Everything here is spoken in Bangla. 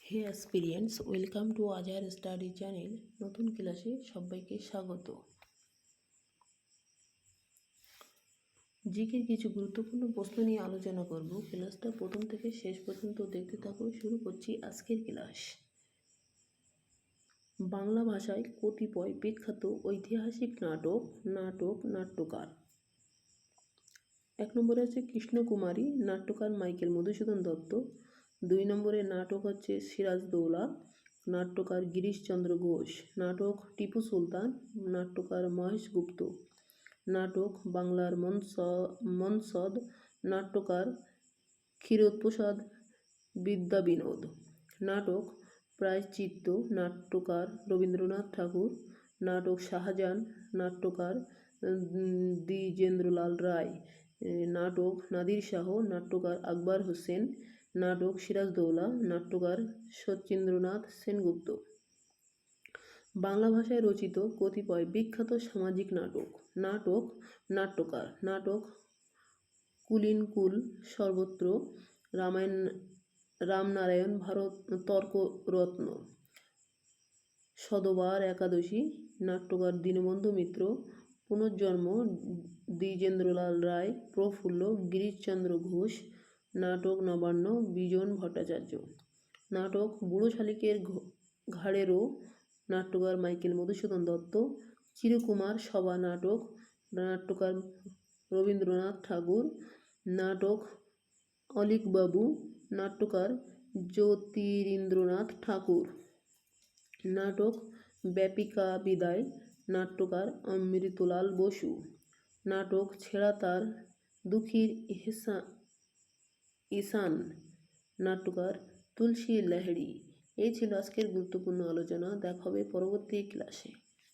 হে অ্যাসপিরিয়েন্টস, ওয়েলকাম টু আজার স্টাডি চ্যানেল। নতুন ক্লাসে সবাইকে স্বাগত। জিকের কিছু গুরুত্বপূর্ণ প্রশ্ন নিয়ে আলোচনা করব। ক্লাসটা প্রথম থেকে শেষ পর্যন্ত দেখতে থাকো। শুরু করছি আজকের ক্লাস। বাংলা ভাষায় কতিপয় বিখ্যাত ঐতিহাসিক নাট্যকার। 1 নম্বরে আছে কৃষ্ণকুমারী, নাট্যকার মাইকেল মধুসূদন দত্ত। 2 নম্বরে নাটক হচ্ছে সিরাজদৌল্লা, নাট্যকার গিরিশচন্দ্র ঘোষ। নাটক টিপু সুলতান, নাট্যকার মহেশ গুপ্ত। নাটক বাংলার মনসদ, নাট্যকার ক্ষীরোদপ্রসাদ বিদ্যাবিনোদ। নাটক প্রায়শ্চিত্ত, নাট্যকার রবীন্দ্রনাথ ঠাকুর। নাটক শাহজাহান, নাট্যকার দ্বিজেন্দ্রলাল রায়। নাটক নাদির শাহ, নাট্যকার আকবর হোসেন। নাটক সিরাজদৌল্লা, নাট্যকার শচীন্দ্রনাথ সেনগুপ্ত। বাংলা ভাষায় রচিত কতিপয় বিখ্যাত সামাজিক নাট্যকার। নাটক কুলীনকুল, সর্বত্র, রামনারায়ণ ভারত, তর্করত্ন। সধবার একাদশী, নাট্যকার দীনবন্ধু মিত্র। পুনর্জন্ম, দ্বিজেন্দ্রলাল রায়, প্রফুল্ল, গিরিশচন্দ্র ঘোষ। নাটক নবান্ন, বিজন ভট্টাচার্য। নাটক বুড়ো শালিকের ঘাড়েরও, নাট্যকার মাইকেল মধুসূদন দত্ত। চিরকুমার সভা নাটক, নাট্যকার রবীন্দ্রনাথ ঠাকুর। নাটক অলীকবাবু, নাট্যকার জ্যোতিরিন্দ্রনাথ ঠাকুর। নাটক ব্যাপিকা বিদায়, নাট্যকার অমৃতলাল বসু। নাটক ছেঁড়া তার দুঃখীর ঈশান, নাট্যকার তুলসী লাহিড়ী। এই ছিল আজকের গুরুত্বপূর্ণ আলোচনা। দেখা হবে পরবর্তী ক্লাসে।